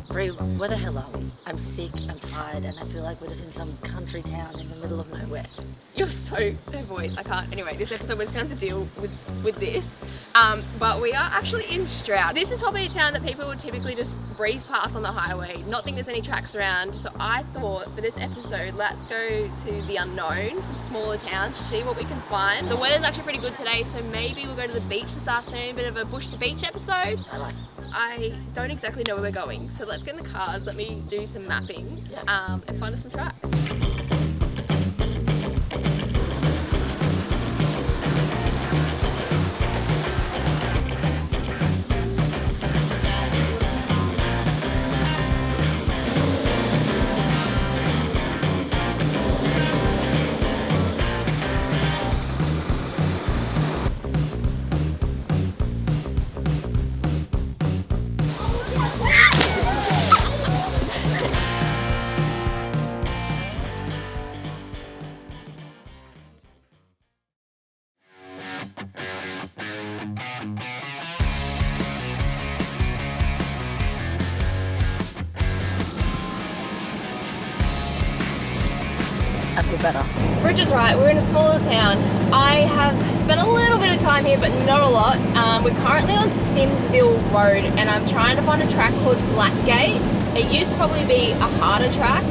Bree, where the hell are we? I'm sick, I'm tired, and I feel like we're just in some country town in the middle of nowhere. You're so no voice. I can't. Anyway, this episode we're just gonna have to deal with this. But we are actually in Stroud. This is probably a town that people would typically just breeze past on the highway, not think there's any tracks around. So I thought for this episode, let's go to the unknown, some smaller towns, to see what we can find. The weather's actually pretty good today, so maybe we'll go to the beach this afternoon. Bit of a bush to beach episode. I don't exactly know where we're going, so let's get in the cars, let me do some mapping, and find us some tracks. I feel better. Rich is right, we're in a smaller town. I have spent a little bit of time here, but not a lot. We're currently on Simsville Road, and I'm trying to find a track called Blackgate. It used to probably be a harder track.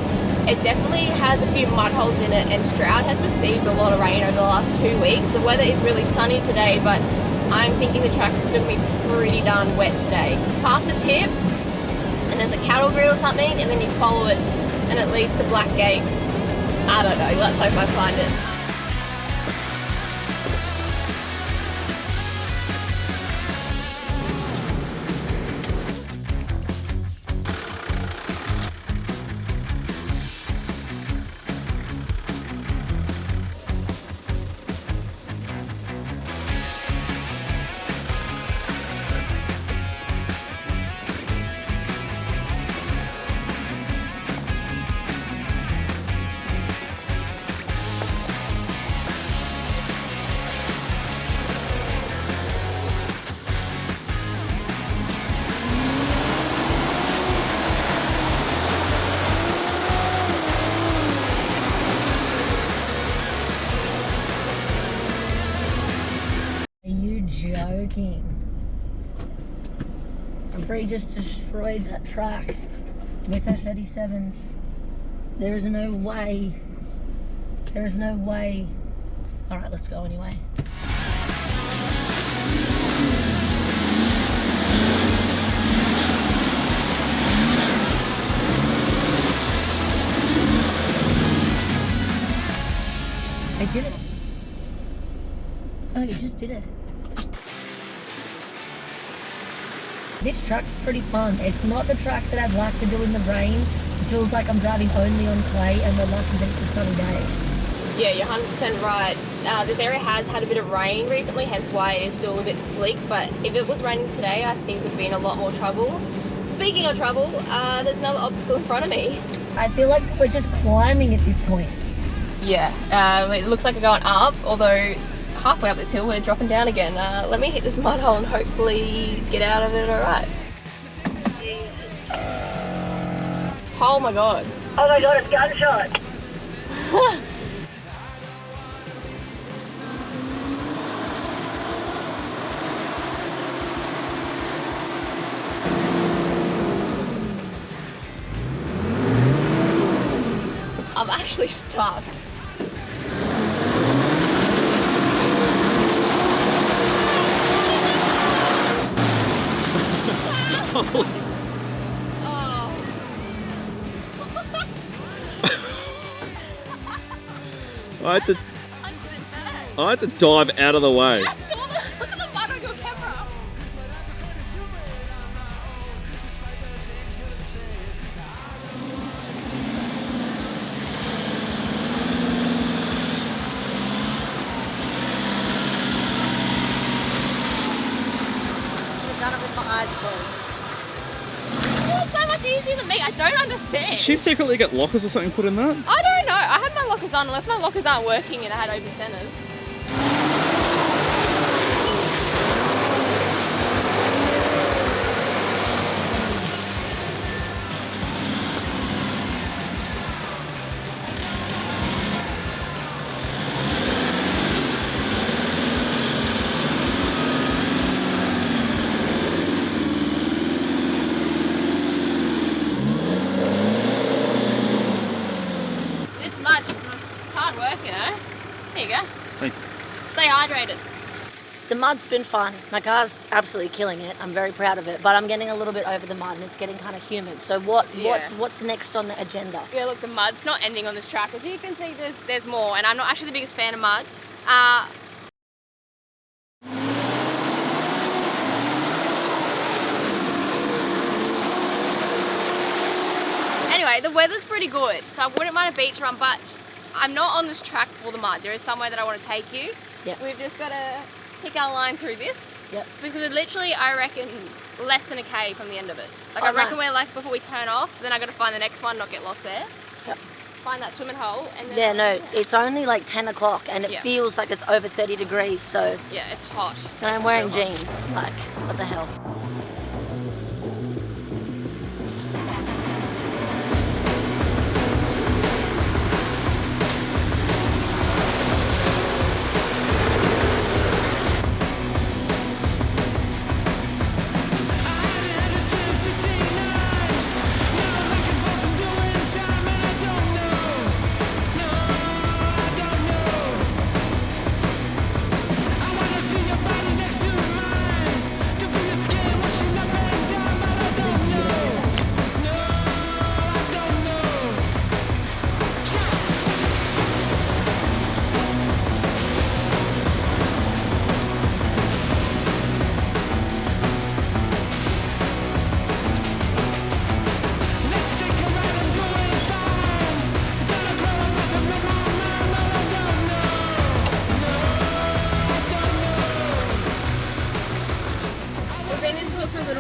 It definitely has a few mud holes in it, and Stroud has received a lot of rain over the last 2 weeks. The weather is really sunny today, but I'm thinking the track is still going to be pretty darn wet today. Past the tip, and there's a cattle grid or something, and then you follow it, and it leads to Blackgate. I don't know, let's hope I find it. Joking. Bree just destroyed that track with her 37s. There is no way. There is no way. Alright, let's go anyway. I did it. Oh, you just did it. This track's pretty fun. It's not the track that I'd like to do in the rain. It feels like I'm driving only on clay, and we're lucky that it's a sunny day. Yeah, you're 100% right. This area has had a bit of rain recently, hence why it is still a bit slick, but if it was raining today, I think we'd be in a lot more trouble. Speaking of trouble, there's another obstacle in front of me. I feel like we're just climbing at this point. Yeah, it looks like we're going up, although halfway up this hill we're dropping down again. Let me hit this mud hole and hopefully get out of it alright. Oh my god. Oh my god, it's gunshot! I'm actually stuck. Oh. I had to dive out of the way. I saw the, look at the mud on your camera. I've done it with my eyes closed. It's so much easier than me. I don't understand. Did she secretly get lockers or something put in that? I don't know. I had my lockers on, unless my lockers aren't working and I had open centers. mud's been fun. My car's absolutely killing it. I'm very proud of it, but I'm getting a little bit over the mud and it's getting kind of humid. So what's next on the agenda? Yeah, look, the mud's not ending on this track. As you can see, there's more, and I'm not actually the biggest fan of mud. Anyway, the weather's pretty good, so I wouldn't mind a beach run, but I'm not on this track for the mud. There is somewhere that I want to take you. Yep. We've just got to pick our line through this. Yep. Because we're literally, I reckon, less than a K from the end of it. Like, Oh, I reckon nice. we're like, before we turn off, then I got to find the next one, not get lost there. Yep. Find that swimming hole, and then... Yeah, no, it's only like 10 o'clock and it feels like it's over 30 degrees, so... Yeah, it's hot. And I'm wearing jeans, like, what the hell?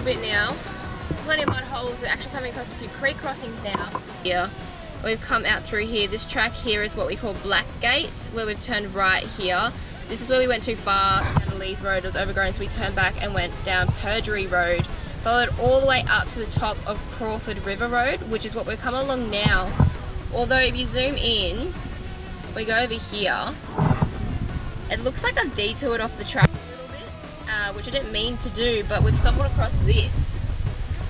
Bit now. Plenty of mud holes. We're actually coming across a few creek crossings now. Yeah, we've come out through here. This track here is what we call Blackgate, where we've turned right here. This is where we went too far down to Lee's Road. It was overgrown, so we turned back and went down Perjury Road, followed all the way up to the top of Crawford River Road, which is what we're coming along now. Although if you zoom in, we go over here, it looks like I've detoured off the track a little bit, which I didn't mean to do, but we've stumbled across this.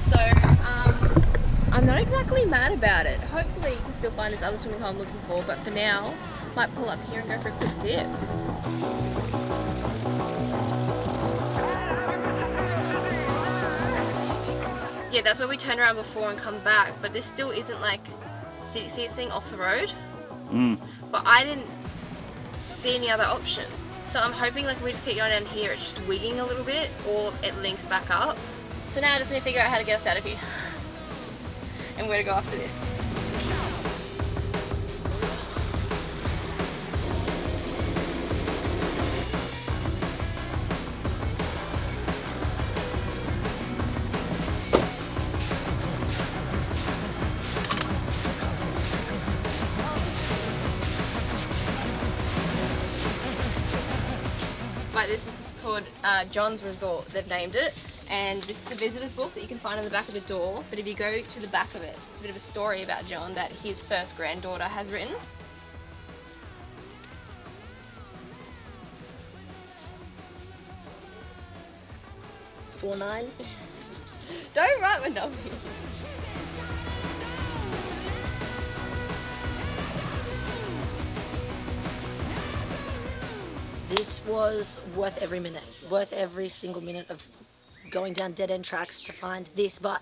So I'm not exactly mad about it. Hopefully you can still find this other swimming hole I'm looking for, but for now, might pull up here and go for a quick dip. Yeah, that's where we turned around before and come back, but this still isn't like, see it's saying off the road? But I didn't see any other option. So I'm hoping like we just keep going down here, it's just wigging a little bit, or it links back up. So now I just need to figure out how to get us out of here and where to go after this. Right, this is called John's Resort, they've named it. And this is the visitor's book that you can find on the back of the door. But if you go to the back of it, it's a bit of a story about John that his first granddaughter has written. $4.9. Don't write my number. This was worth every minute, worth every single minute of going down dead-end tracks to find this, but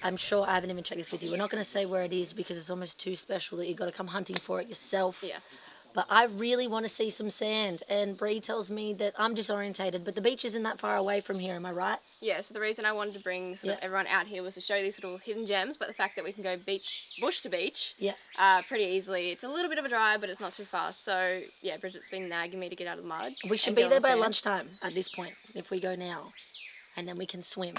I'm sure I haven't even checked this with you. We're not going to say where it is because it's almost too special that you've got to come hunting for it yourself. Yeah. But I really want to see some sand, and Bree tells me that I'm disorientated, but the beach isn't that far away from here, am I right? Yeah, so the reason I wanted to bring sort of everyone out here was to show these little hidden gems, but the fact that we can go bush to beach pretty easily. It's a little bit of a drive, but it's not too far. So yeah, Bridget's been nagging me to get out of the mud. We should be there by lunchtime at this point, if we go now, and then we can swim.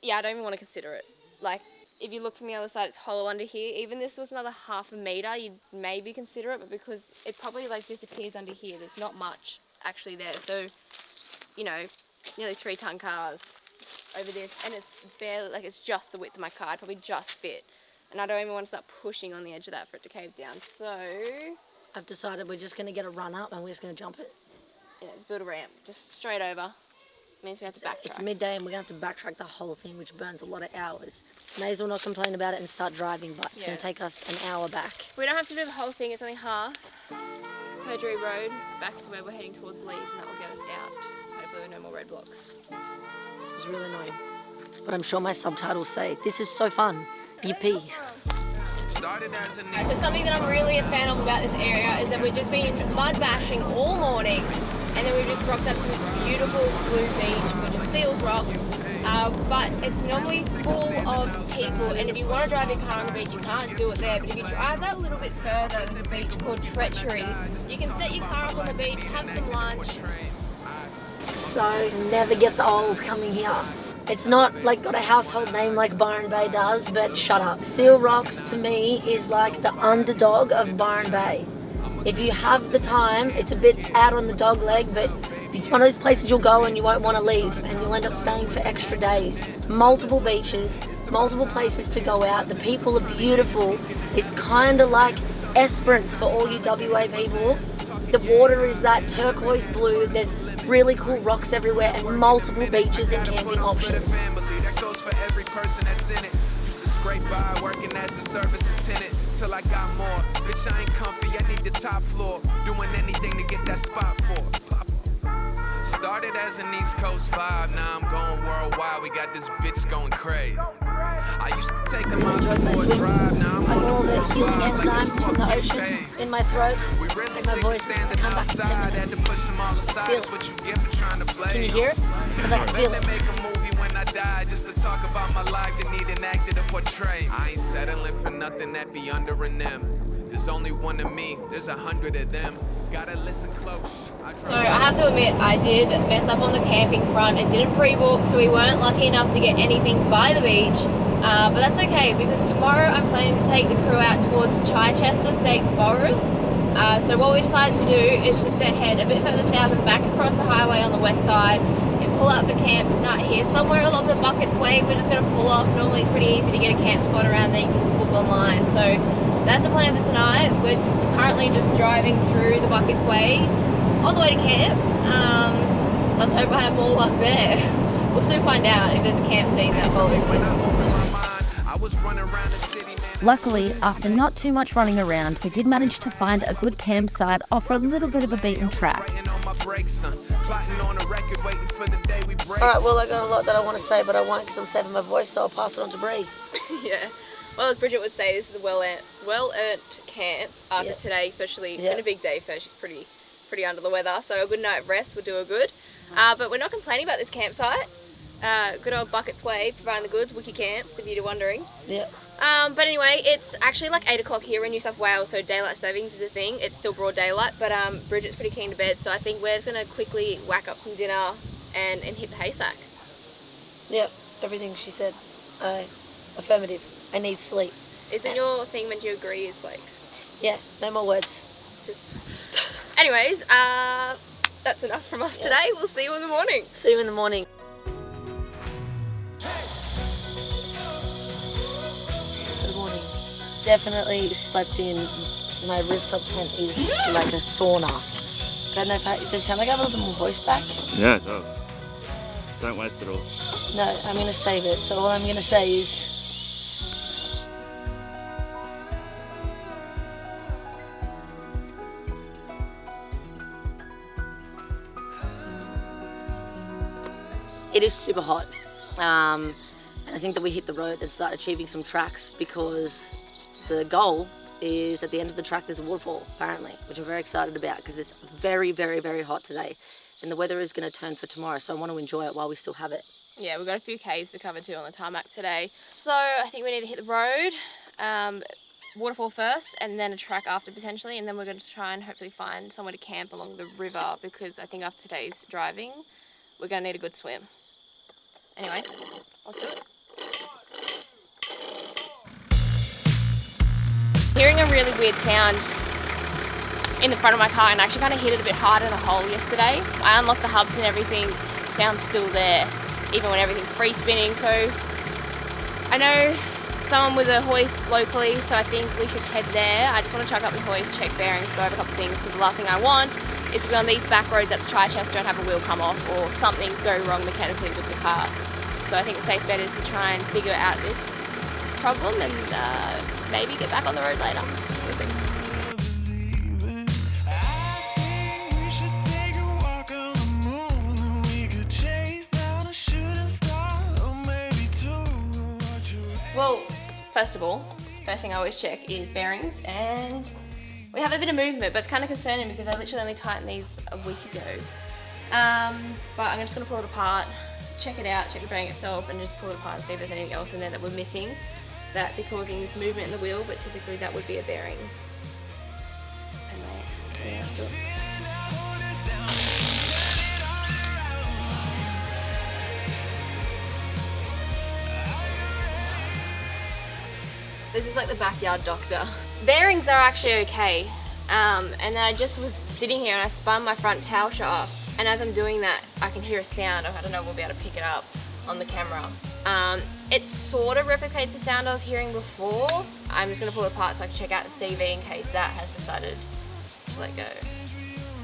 Yeah, I don't even want to consider it. Like, if you look from the other side, it's hollow under here. Even this was another half a metre, you'd maybe consider it, but because it probably like disappears under here, there's not much actually there. So, you know, nearly 3-ton cars over this, and it's barely, like it's just the width of my car. I'd probably just fit. And I don't even want to start pushing on the edge of that for it to cave down. So I've decided we're just going to get a run up and we're just going to jump it. Yeah, just build a ramp, just straight over. Means we have to backtrack. It's midday and we're going to have to backtrack the whole thing, which burns a lot of hours. May as well not complain about it and start driving, but it's going to take us an hour back. We don't have to do the whole thing, it's only half. Come Perdree Road back to where we're heading towards Lees, and that will get us out. Hopefully with no more roadblocks. This is really annoying. But I'm sure my subtitles say, this is so fun. Yippee. So something that I'm really a fan of about this area is that we've just been mud bashing all morning, and then we've just rocked up to this beautiful blue beach, which is Seals Rock. But it's normally full of people, and if you want to drive your car on the beach, you can't do it there. But if you drive that little bit further, there's a beach called Treachery. You can set your car up on the beach, have some lunch. So never gets old coming here. It's not like got a household name like Byron Bay does, but shut up. Seal Rocks to me is like the underdog of Byron Bay. If you have the time, it's a bit out on the dog leg, but it's one of those places you'll go and you won't want to leave, and you'll end up staying for extra days. Multiple beaches, multiple places to go out. The people are beautiful. It's kind of like Esperance for all you WA people. The water is that turquoise blue. There's really cool rocks everywhere and multiple beaches and camping options. That goes for every person that's in it. Used to scrape by working as a service attendant till I got more. Bitch, I ain't comfy, I need the top floor. Doing anything to get that spot for. Started as an East Coast vibe, now I'm going worldwide. We got this bitch going crazy. I used to take the monster for a drive, now I'm I got all on the the healing 4-5 like enzymes it's from the fucking ocean paid. in my throat. We really Make my sick voice standing come back to 10 outside, minutes. had to push them all aside. Feel That's it. what you get for trying to play. Can you hear it? Because I can feel Bet it. they make a movie when I die just to talk about my life. They need an actor to portray. I ain't settling for nothing that be under in them. There's only one of me, there's 100 of them. Gotta listen close. So I have to admit, I did mess up on the camping front and didn't pre-book, so we weren't lucky enough to get anything by the beach. But that's okay, because tomorrow I'm planning to take the crew out towards Chichester State Forest. So what we decided to do is just to head a bit further south and back across the highway on the west side and pull up for camp tonight here. Somewhere along the Buckets Way, we're just going to pull off. Normally it's pretty easy to get a camp spot around there, you can just book online. So that's the plan for tonight. We're currently just driving through the Buckets Way all the way to camp. Let's hope I have more luck there. We'll soon find out if there's a camp scene that follows this. Luckily, after not too much running around, we did manage to find a good campsite off a little bit of a beaten track. Alright, well I got a lot that I want to say, but I won't because I'm saving my voice, so I'll pass it on to Bree. Yeah. Well, as Bridget would say, this is a well-earned camp after today, especially. It's been a big day for her. She's pretty under the weather, so a good night rest would do her good. But we're not complaining about this campsite. Good old Buckets Way, providing the goods, Wiki Camps, if you're wondering. Yeah. But anyway, it's actually like 8 o'clock here in New South Wales, so daylight savings is a thing. It's still broad daylight, but Bridget's pretty keen to bed, so I think we're just going to quickly whack up some dinner and hit the haystack. Yeah, everything she said. Affirmative. I need sleep. Isn't your thing when you agree is like... Yeah, no more words. Just... Anyways, that's enough from us today. We'll see you in the morning. See you in the morning. Good morning. Definitely slept in. My rooftop tent is like a sauna. I don't know if does it sound like I have a little bit more voice back? Yeah, it does. Don't waste it all. No, I'm going to save it. So all I'm going to say is... It is super hot, and I think that we hit the road and start achieving some tracks because the goal is at the end of the track there's a waterfall apparently, which I'm very excited about because it's very, very, very hot today and the weather is going to turn for tomorrow, so I want to enjoy it while we still have it. Yeah, we've got a few Ks to cover too on the tarmac today. So I think we need to hit the road, waterfall first and then a track after potentially, and then we're going to try and hopefully find somewhere to camp along the river because I think after today's driving we're going to need a good swim. Anyways, let's do it. Hearing a really weird sound in the front of my car, and I actually kind of hit it a bit hard in a hole yesterday. I unlocked the hubs and everything, sound's still there, even when everything's free spinning. So I know someone with a hoist locally, so I think we should head there. I just want to chuck up the hoist, check bearings, go over a couple of things, because the last thing I want is to be on these back roads up to Chichester and have a wheel come off or something go wrong mechanically with the car. So I think a safe bet is to try and figure out this problem and maybe get back on the road later. We'll see. Well, first of all, first thing I always check is bearings, and we have a bit of movement, but it's kind of concerning because I literally only tightened these a week ago. But I'm just going to pull it apart, check it out, check the bearing itself, and just pull it apart and see if there's anything else in there that we're missing that be causing this movement in the wheel, but typically that would be a bearing. And let's do it. This is like the backyard doctor. Bearings are actually okay. And then I just was sitting here and I spun my front tail shaft, and as I'm doing that I can hear a sound. I don't know if we'll be able to pick it up on the camera. It sort of replicates the sound I was hearing before. I'm just going to pull it apart so I can check out the CV in case that has decided to let go.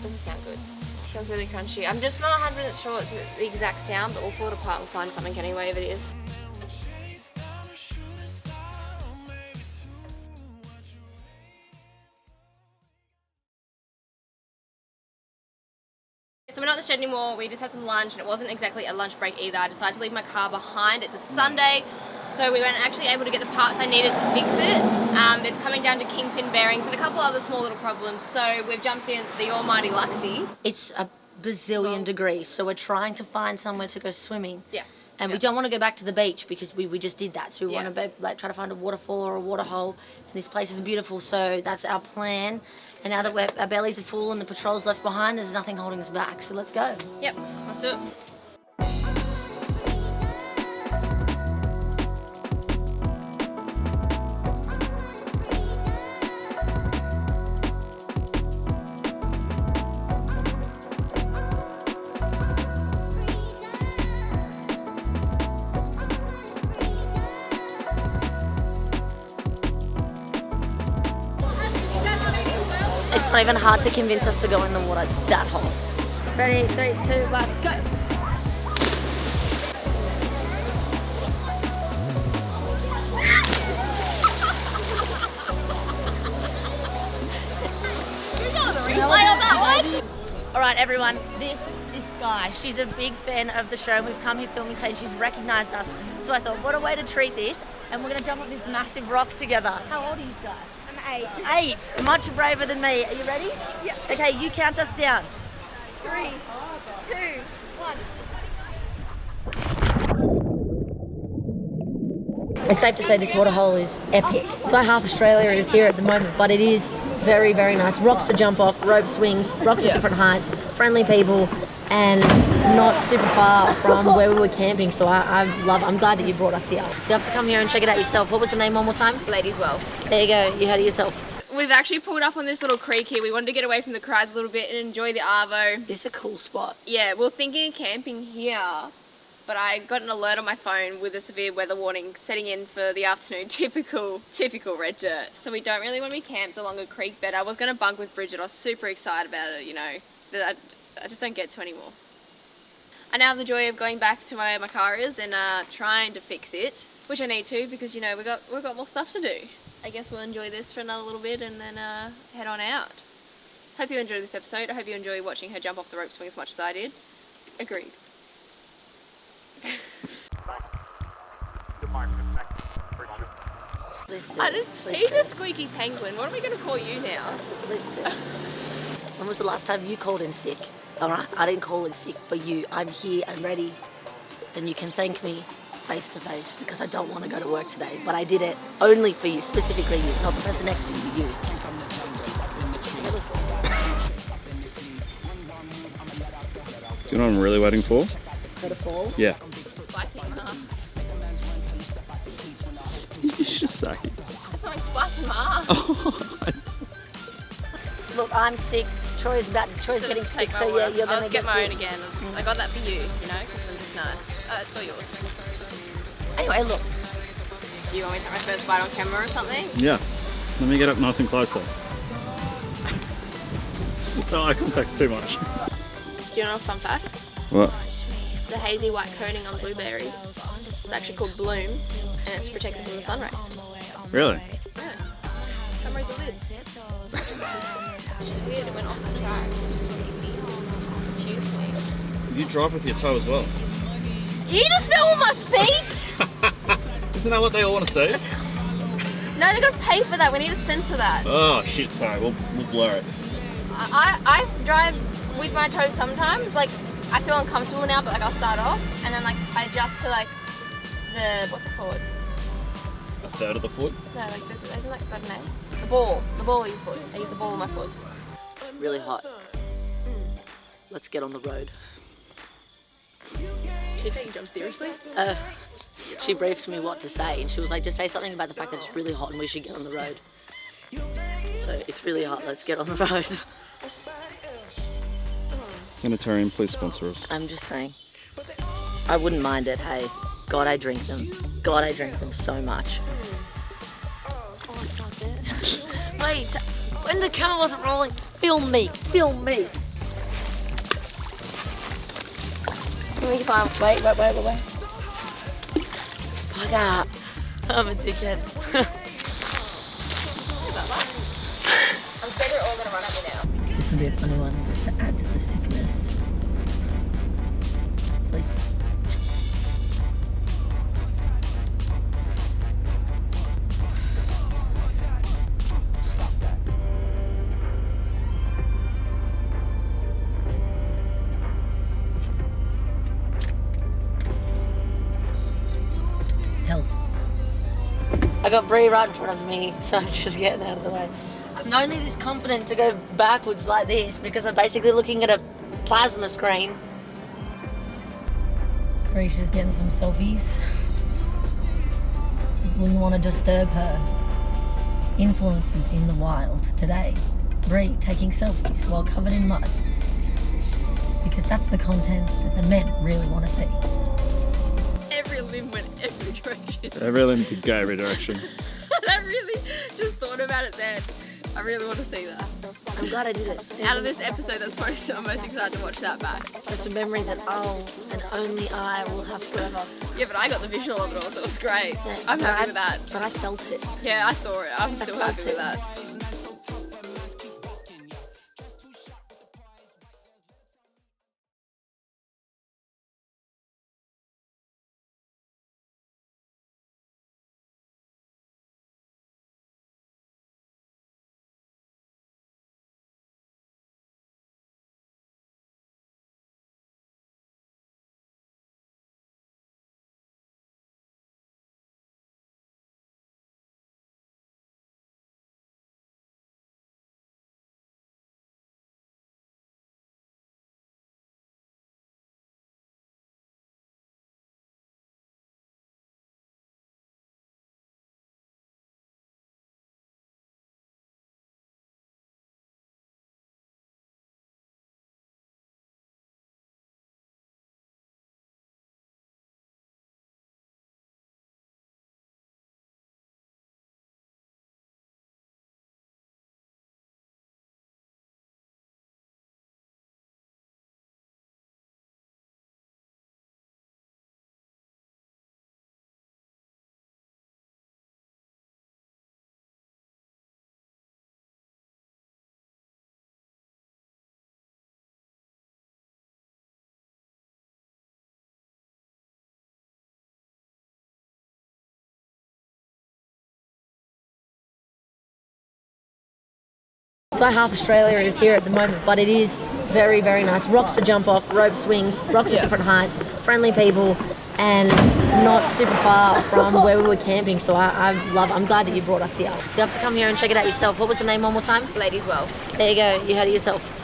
Doesn't sound good. It sounds really crunchy. I'm just not 100% sure it's the exact sound, but we'll pull it apart and find something anyway if it is. So we're not at the shed anymore, we just had some lunch, and it wasn't exactly a lunch break either. I decided to leave my car behind. It's a Sunday, so we weren't actually able to get the parts I needed to fix it. It's coming down to kingpin bearings and a couple other small little problems, so we've jumped in the almighty Luxie. It's a bazillion degrees, so we're trying to find somewhere to go swimming. Yeah. And we don't want to go back to the beach because we just did that. So we want to like try to find a waterfall or a waterhole. And this place is beautiful, so that's our plan. And now that our bellies are full and the patrol's left behind, there's nothing holding us back. So let's go. Yep, let's do it. It's not even hard to convince us to go in the water. It's that hot. Ready, 3, 2, 1, go! Alright everyone, this is Sky. She's a big fan of the show and we've come here filming today and she's recognised us. So I thought, what a way to treat this, and we're going to jump off this massive rock together. How old are you, Sky? I'm 8. 8, much braver than me. Are you ready? Yeah. Okay, you count us down. 3, 2, 1. It's safe to say this waterhole is epic. It's why half Australia is here at the moment, but it is very, very nice. Rocks to jump off, rope swings, rocks at different heights, friendly people, and not super far from where we were camping. So I'm glad that you brought us here. You have to come here and check it out yourself. What was the name one more time? Ladies Well. There you go, you heard it yourself. We've actually pulled up on this little creek here. We wanted to get away from the crowds a little bit and enjoy the arvo. It's a cool spot. Yeah, we were thinking of camping here, but I got an alert on my phone with a severe weather warning setting in for the afternoon. Typical red dirt. So we don't really want to be camped along a creek bed. I was going to bunk with Bridget. I was super excited about it, you know. I just don't get to anymore. I now have the joy of going back to where my car is and trying to fix it, which I need to because, you know, we've got more stuff to do. I guess we'll enjoy this for another little bit and then head on out. Hope you enjoyed this episode. I hope you enjoy watching her jump off the rope swing as much as I did. Agreed. Listen. He's a squeaky penguin. What are we going to call you now? Listen. When was the last time you called in sick? Alright, I didn't call in sick, but I'm here, I'm ready, and you can thank me face to face because I don't want to go to work today, but I did it only for you, specifically you, not the person next to you, Do you know what I'm really waiting for? Waterfall? Yeah. Spiking mask. You should say. That's not spiking mask. Look, I'm sick. Troy's getting sick, so yeah, you're gonna get my own again. I got that for you, you know, because I'm just nice. It's all yours. Anyway, look. Do you want me to take my first bite on camera or something? Yeah. Let me get up nice and close though. No, eye contact's too much. Do you know a fun fact? What? The hazy white coating on blueberries is actually called bloom, and it's protected from the sun rays. Really? Yeah. Sun rays are lit. It's just weird, it went off the track. Confused me. You drive with your toe as well. You just fell on my feet! Isn't that what they all want to see? No, they're gonna pay for that. We need to censor that. Oh shit, sorry, we'll blur it. I drive with my toe sometimes. Like, I feel uncomfortable now, but like I'll start off and then like I adjust to like the, what's it called? A third of the foot? No, like, isn't that got a name? The ball of your foot. I use the ball of my foot. Really hot. Let's get on the road. Should you take your job seriously? She briefed me what to say, and she was like, just say something about the fact that it's really hot and we should get on the road. So it's really hot, let's get on the road. Sanitarium, please sponsor us. I'm just saying. I wouldn't mind it, hey. God, I drink them. God, I drink them so much. Wait, when the camera wasn't rolling, film me, film me. Wait. Fuck up. I'm a dickhead. I'm scared they're all gonna run at me now. This will be a funny one, just to add to the sickness. Sleep. Health. I got Bree right in front of me, so I'm just getting out of the way. I'm only this confident to go backwards like this because I'm basically looking at a plasma screen. Bree's just getting some selfies. Wouldn't want to disturb her. Influences in the wild today. Bree taking selfies while covered in mud. Because that's the content that the men really want to see. Every limb went every direction. Every limb could go every direction. I really just thought about it then. I really want to see that. I'm glad I did it. Out of this episode, that's probably I'm most excited to watch that back. It's a memory that I'll and only I will have forever. Yeah, but I got the visual of it all, so it was great. Yeah, I'm but happy with that. But I felt it. Yeah, I saw it. I'm still happy with that. It's why half Australia is here at the moment, but it is very, very nice. Rocks to jump off, rope swings, rocks at different heights, friendly people, and not super far from where we were camping. So I'm glad that you brought us here. You have to come here and check it out yourself. What was the name one more time? Ladies well. There you go, you heard it yourself.